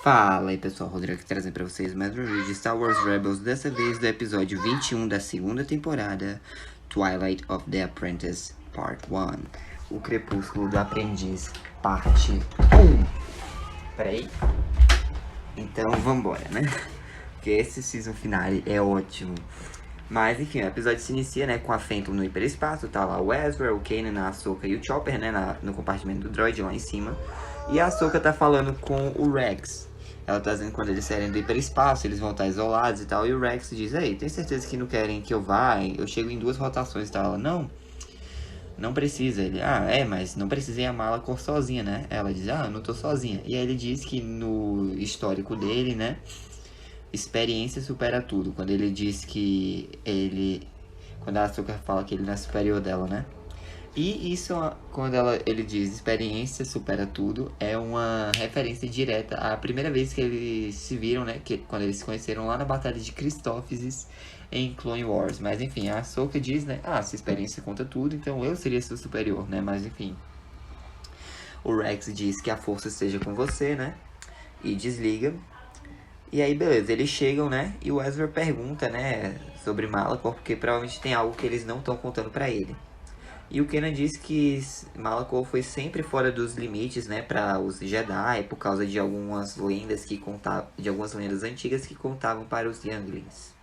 Fala aí pessoal, Rodrigo aqui trazendo pra vocês mais um vídeo de Star Wars Rebels, dessa vez do episódio 21 da segunda temporada, Twilight of the Apprentice Part 1, O Crepúsculo do Aprendiz, parte 1. Peraí. Então vambora, né? Porque esse season finale é ótimo. Mas enfim, o episódio se inicia, né, com a Phantom no hiperespaço, tá lá o Ezra, o Kanan, a Ahsoka e o Chopper, né, no compartimento do droid lá em cima. E a Ahsoka tá falando com o Rex. Ela tá dizendo que quando eles saírem do hiperespaço, eles vão estar isolados e tal. E o Rex diz, ei, tem certeza que não querem que eu vá? Eu chego em 2 rotações e tal. Ela, não precisa. Ele, mas não precisei a mala cor sozinha, né? Ela diz, eu não tô sozinha. E aí ele diz que no histórico dele, né, experiência supera tudo. Quando ele diz que quando a Ahsoka fala que ele não é superior dela, né? E isso, quando ele diz experiência supera tudo, é uma referência direta à primeira vez que eles se viram, né? Quando eles se conheceram lá na Batalha de Christophsis em Clone Wars. Mas enfim, a Ahsoka diz, né? Se experiência conta tudo, então eu seria seu superior, né? Mas enfim. O Rex diz que a força esteja com você, né? E desliga. E aí, beleza, eles chegam, né? E o Ezra pergunta, né? Sobre Malachor, porque provavelmente tem algo que eles não estão contando pra ele. E o Kanan diz que Malachor foi sempre fora dos limites, né, para os Jedi, por causa de algumas lendas antigas que contavam para os Younglings.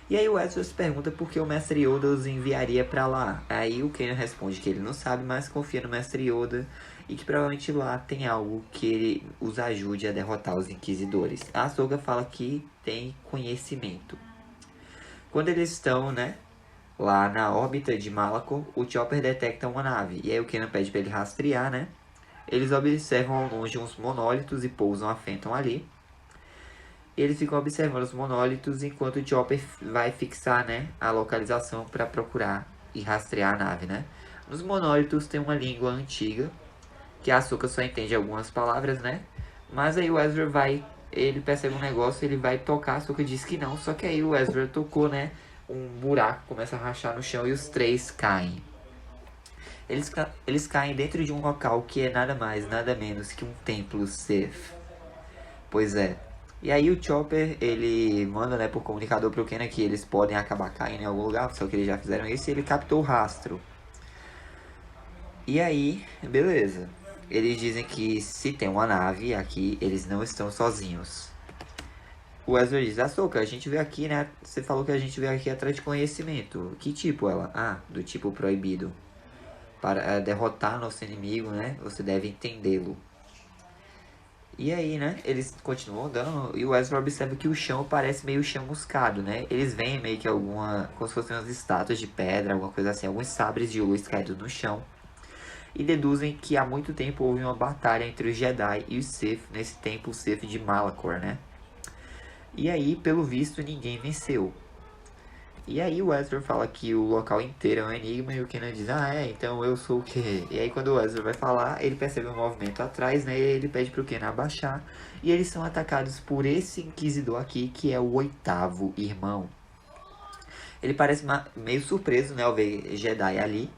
E aí o Ezra se pergunta por que o Mestre Yoda os enviaria para lá. Aí o Kanan responde que ele não sabe, mas confia no Mestre Yoda e que provavelmente lá tem algo que ele os ajude a derrotar os Inquisidores. A Ahsoka fala que tem conhecimento. Quando eles estão, né, lá na órbita de Malachor, o Chopper detecta uma nave. E aí o Kanan pede para ele rastrear, né? Eles observam ao longe uns monólitos e pousam a Phantom ali. Eles ficam observando os monólitos enquanto o Chopper vai fixar, né, a localização para procurar e rastrear a nave, né? Nos monólitos tem uma língua antiga, que a Ahsoka só entende algumas palavras, né? Mas aí o Ezra ele percebe um negócio, ele vai tocar, a Ahsoka diz que não, só que aí o Ezra tocou, né? Um buraco começa a rachar no chão e os 3 caem. Eles caem dentro de um local que é nada mais, nada menos que um templo Sith. Pois é. E aí o Chopper, ele manda, né, por comunicador pro Kanan que eles podem acabar caindo em algum lugar, só que eles já fizeram isso e ele captou o rastro. E aí, beleza. Eles dizem que se tem uma nave aqui, eles não estão sozinhos. O Ezra diz, Ahsoka, a gente veio aqui, né? Você falou que a gente veio aqui atrás de conhecimento. Que tipo? Ela? Do tipo proibido. Para derrotar nosso inimigo, né? Você deve entendê-lo. E aí, né? Eles continuam andando e o Ezra observa que o chão parece meio chamuscado, né? Eles veem meio que como se fossem umas estátuas de pedra, alguma coisa assim. Alguns sabres de luz caídos no chão. E deduzem que há muito tempo houve uma batalha entre os Jedi e os Sith nesse templo Sith de Malachor, né? E aí, pelo visto, ninguém venceu. E aí o Ezra fala que o local inteiro é um enigma e o Kanan diz, então eu sou o quê? E aí quando o Ezra vai falar, ele percebe um movimento atrás, né? E ele pede pro Kanan abaixar. E eles são atacados por esse Inquisidor aqui, que é o 8º irmão. Ele parece meio surpreso, né, ao ver Jedi ali.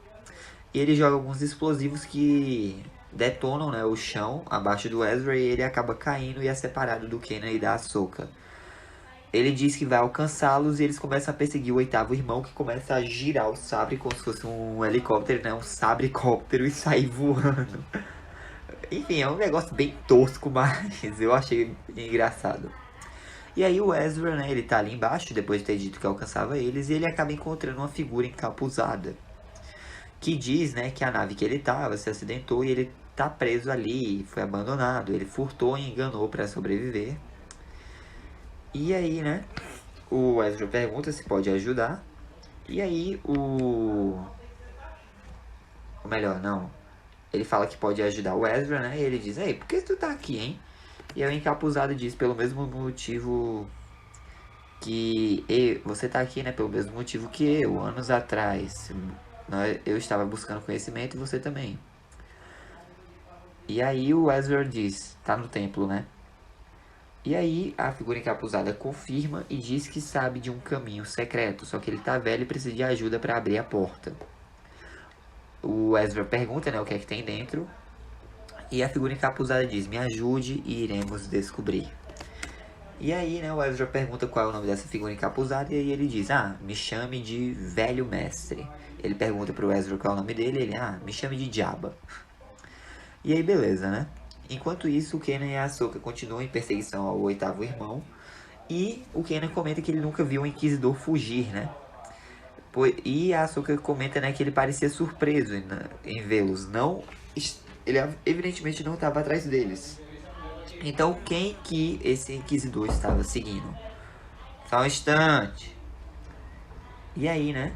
E ele joga alguns explosivos que detonam, né, o chão abaixo do Ezra e ele acaba caindo e é separado do Kanan e da Ahsoka. Ele diz que vai alcançá-los e eles começam a perseguir o 8º irmão, que começa a girar o sabre como se fosse um helicóptero, né? Um sabre-cóptero e sair voando. Enfim, é um negócio bem tosco, mas eu achei engraçado. E aí o Ezra, né? Ele tá ali embaixo, depois de ter dito que alcançava eles, e ele acaba encontrando uma figura encapuzada. Que diz, né, que a nave que ele tava se acidentou e ele tá preso ali, foi abandonado. Ele furtou e enganou para sobreviver. E aí, né, o Ezra pergunta se pode ajudar. E aí ele fala que pode ajudar o Ezra, né? E ele diz, ei, por que tu tá aqui, hein? E aí o encapuzado diz, pelo mesmo motivo que você tá aqui, né? Pelo mesmo motivo que eu, anos atrás. Eu estava buscando conhecimento e você também. E aí o Ezra diz, tá no templo, né? E aí a figura encapuzada confirma e diz que sabe de um caminho secreto, só que ele tá velho e precisa de ajuda para abrir a porta. O Ezra pergunta, né, o que é que tem dentro. E a figura encapuzada diz, me ajude e iremos descobrir. E aí, né, o Ezra pergunta qual é o nome dessa figura encapuzada, e aí ele diz, me chame de Velho Mestre. Ele pergunta pro Ezra qual é o nome dele, ele, me chame de Jabba. E aí, beleza, né? Enquanto isso, o Kanan e a Ahsoka continuam em perseguição ao oitavo irmão, e o Kanan comenta que ele nunca viu um Inquisidor fugir, né? E a Ahsoka comenta, né, que ele parecia surpreso em vê-los. Ele evidentemente não estava atrás deles. Então, quem que esse Inquisidor estava seguindo? Só um instante. E aí, né?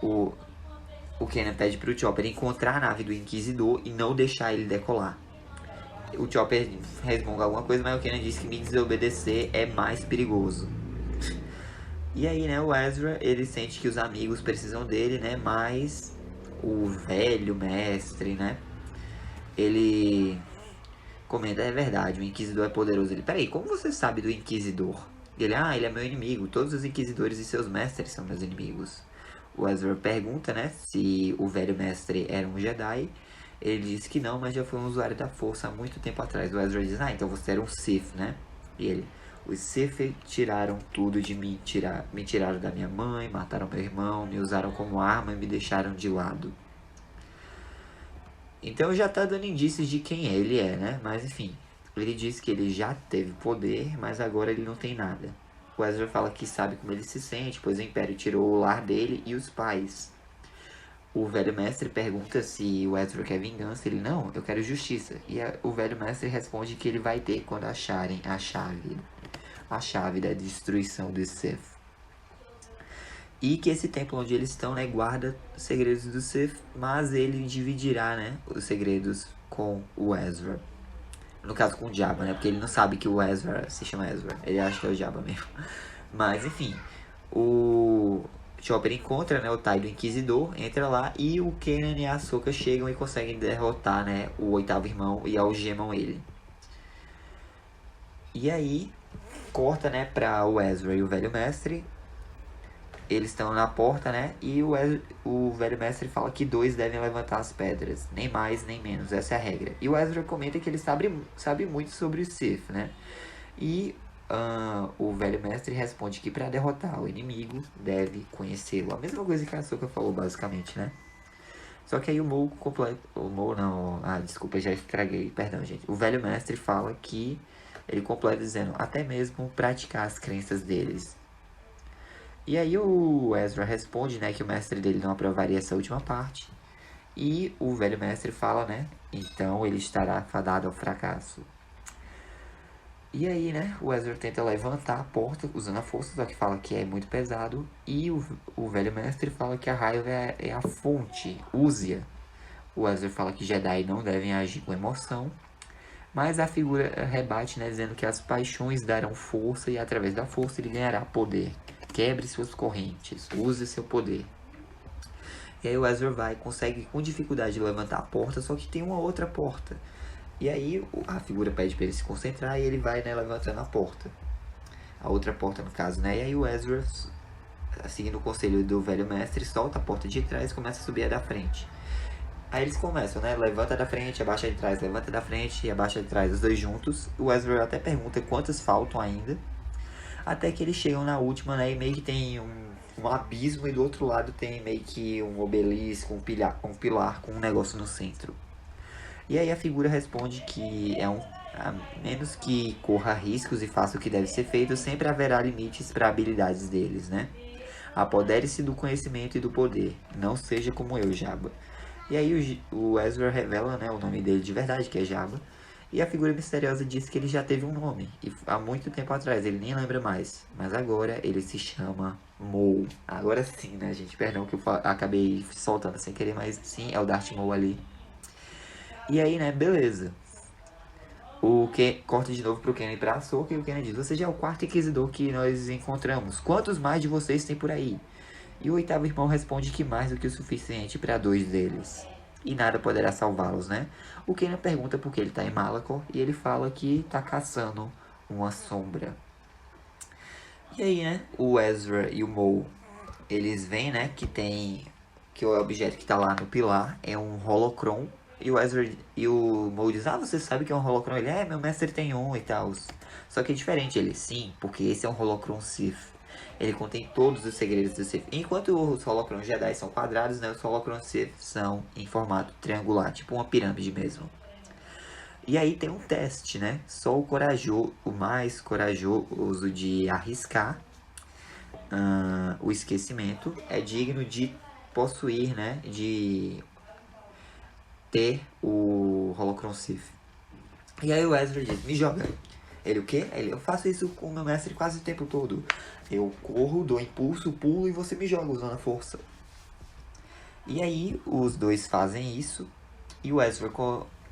O Kanan pede pro Chopper encontrar a nave do Inquisidor e não deixar ele decolar. O Chopper resmunga alguma coisa, mas o Kanan diz que me desobedecer é mais perigoso. E aí, né, o Ezra, ele sente que os amigos precisam dele, né, mas o velho mestre, né, ele comenta, é verdade, o Inquisidor é poderoso. Ele, peraí, como você sabe do Inquisidor? Ele, ele é meu inimigo, todos os Inquisidores e seus mestres são meus inimigos. O Ezra pergunta, né, se o velho mestre era um Jedi. Ele diz que não, mas já foi um usuário da força há muito tempo atrás. O Ezra diz, então você era um Sith, né? E ele, os Sith tiraram tudo de mim, me tiraram da minha mãe, mataram meu irmão, me usaram como arma e me deixaram de lado. Então já tá dando indícios de quem ele é, né? Mas enfim, ele diz que ele já teve poder, mas agora ele não tem nada. O Ezra fala que sabe como ele se sente, pois o Império tirou o lar dele e os pais. O velho mestre pergunta se o Ezra quer vingança. Ele, não, eu quero justiça. E o velho mestre responde que ele vai ter quando acharem a chave da destruição dos Sith. E que esse templo onde eles estão, né, guarda os segredos do Sith, mas ele dividirá, né, os segredos com o Ezra. No caso, com o Jabba, né, porque ele não sabe que o Ezra se chama Ezra. Ele acha que é o Jabba mesmo. Mas, enfim, o Chopper encontra, né, o Tai do Inquisidor, entra lá e o Kanan e a Ahsoka chegam e conseguem derrotar, né, o oitavo irmão e algemam ele. E aí, corta, né, pra o Ezra e o velho mestre. Eles estão na porta, né, e o velho mestre fala que 2 devem levantar as pedras, nem mais nem menos, essa é a regra. E o Ezra comenta que ele sabe muito sobre o Sith, né, e o velho mestre responde que para derrotar o inimigo deve conhecê-lo. A mesma coisa que a Ahsoka falou, basicamente, né? Só que aí o Maul completa... O Maul não... desculpa, já estraguei. Perdão, gente. O velho mestre fala que... Ele completa dizendo, até mesmo praticar as crenças deles. E aí o Ezra responde, né, que o mestre dele não aprovaria essa última parte. E o velho mestre fala, né, então ele estará fadado ao fracasso. E aí, né, o Ezra tenta levantar a porta usando a força, só que fala que é muito pesado. E o velho mestre fala que a raiva é a fonte, use-a. O Ezra fala que Jedi não devem agir com emoção. Mas a figura rebate, né, dizendo que as paixões darão força e através da força ele ganhará poder. Quebre suas correntes, use seu poder. E aí o Ezra consegue com dificuldade levantar a porta, só que tem uma outra porta. E aí a figura pede para ele se concentrar e ele vai, né, levantando a porta. A outra porta, no caso, né? E aí o Ezra, seguindo o conselho do velho mestre, solta a porta de trás e começa a subir a da frente. Aí eles começam, né? Levanta da frente, abaixa de trás, levanta da frente e abaixa de trás, os dois juntos. O Ezra até pergunta quantas faltam ainda. Até que eles chegam na última, né? E meio que tem um abismo e do outro lado tem meio que um obelisco, um pilar com um negócio no centro. E aí a figura responde que a menos que corra riscos e faça o que deve ser feito, sempre haverá limites para habilidades deles, né? Apodere-se do conhecimento e do poder, não seja como eu, Jabba. E aí o Ezra revela, né, o nome dele de verdade, que é Jabba. E a figura misteriosa diz que ele já teve um nome, e há muito tempo atrás, ele nem lembra mais. Mas agora ele se chama Maul. Agora sim, né, gente? Perdão que eu acabei soltando sem querer, mas sim, é o Darth Maul ali. E aí, né, beleza. Corta de novo pro Kanan e pra Ahsoka, e o Kanan diz, você já é o quarto Inquisidor que nós encontramos. Quantos mais de vocês tem por aí? E o oitavo irmão responde que mais do que o suficiente para 2 deles. E nada poderá salvá-los, né? O Kanan pergunta por que ele tá em Malachor, e ele fala que tá caçando uma sombra. E aí, né, o Ezra e o Maul, eles veem, né, que o objeto que tá lá no pilar é um holocron. E o Ezra e o Maul diz, você sabe que é um Holocron? Ele, meu mestre tem um e tal. Só que é diferente, ele, sim, porque esse é um Holocron Sith. Ele contém todos os segredos do Sith. Enquanto os Holocron Jedi são quadrados, né, os Holocron Sith são em formato triangular, tipo uma pirâmide mesmo. E aí tem um teste, né? Só o mais corajoso de arriscar o esquecimento é digno de possuir, né? De ter o Holocron Sith. E aí o Ezra diz, me joga. Ele, o quê? Ele, eu faço isso com o meu mestre quase o tempo todo. Eu corro, dou impulso, pulo e você me joga usando a força. E aí os dois fazem isso. E o Ezra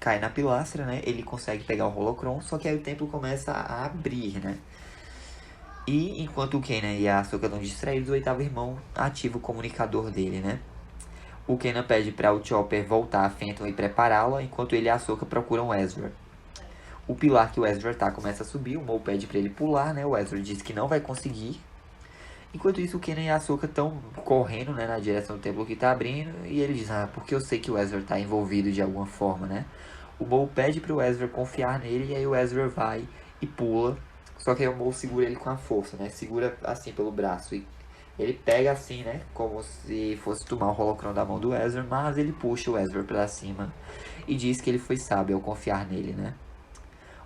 cai na pilastra, né? Ele consegue pegar o Holocron, só que aí o templo começa a abrir, né? E enquanto o Kanan e a Ahsoka estão distraídos, o oitavo irmão ativa o comunicador dele, né? O Kanan pede para o Chopper voltar a Phantom e prepará-la, enquanto ele e a Ahsoka procuram o Ezra. O pilar que o Ezra tá começa a subir, o Maul pede para ele pular, né? O Ezra diz que não vai conseguir. Enquanto isso, o Kanan e a Ahsoka estão correndo, né, na direção do templo que tá abrindo, e ele diz, porque eu sei que o Ezra tá envolvido de alguma forma, né? O Maul pede pro Ezra confiar nele, e aí o Ezra vai e pula. Só que aí o Maul segura ele com a força, né? Segura assim pelo braço. E ele pega assim, né? Como se fosse tomar o Holocron da mão do Ezra. Mas ele puxa o Ezra pra cima. E diz que ele foi sábio ao confiar nele, né?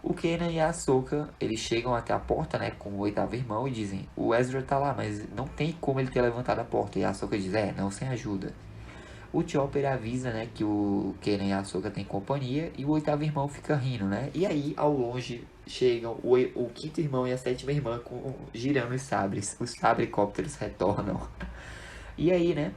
O Kanan e a Ahsoka, eles chegam até a porta, né? Com o oitavo irmão e dizem, o Ezra tá lá, mas não tem como ele ter levantado a porta. E a Ahsoka diz, não sem ajuda. O Chopper avisa, né, que o Kanan e a Ahsoka tem companhia e o oitavo irmão fica rindo, né? E aí, ao longe, chegam o quinto irmão e a sétima irmã girando os sabres. Os sabricópteros retornam. E aí, né,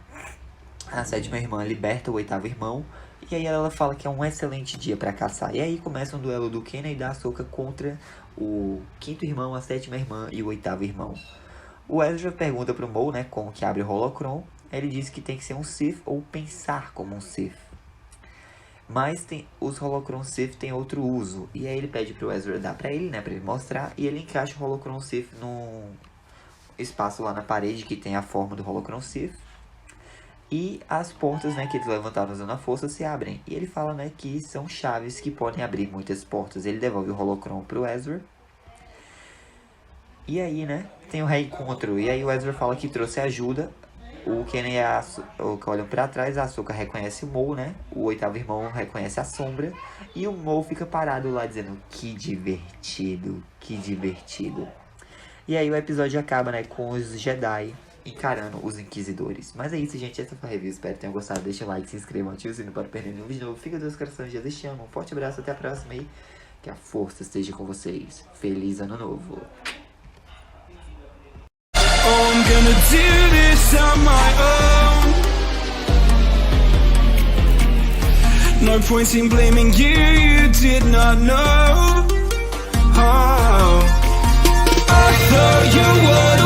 a sétima irmã liberta o oitavo irmão e aí ela fala que é um excelente dia para caçar. E aí começa um duelo do Kanan e da Ahsoka contra o quinto irmão, a sétima irmã e o oitavo irmão. O Ezra pergunta pro Maul, né, como que abre o Holocron. Ele diz que tem que ser um Sith ou pensar como um Sith. Mas os Holocron Sith tem outro uso. E aí ele pede pro Ezra dar pra ele, né, pra ele mostrar. E ele encaixa o Holocron Sith num espaço lá na parede que tem a forma do Holocron Sith. E as portas, né, que eles levantaram usando a força se abrem. E ele fala, né, que são chaves que podem abrir muitas portas. Ele devolve o Holocron pro Ezra. E aí, né, tem o reencontro. E aí o Ezra fala que trouxe ajuda. O Kanan e a Ahsoka olham pra trás, a Ahsoka reconhece o Maul, né? O oitavo irmão reconhece a sombra. E o Maul fica parado lá dizendo, que divertido, que divertido. E aí o episódio acaba, né, com os Jedi encarando os Inquisidores. Mas é isso, gente, essa foi a review, espero que tenham gostado. Deixa o like, se inscrevam, ative o sininho para não perder nenhum vídeo novo. Fica Deus, coração, Jesus te ama. Um forte abraço, até a próxima e que a força esteja com vocês. Feliz ano novo. I'm gonna do this on my own. No point in blaming you, you did not know. Oh, I thought you would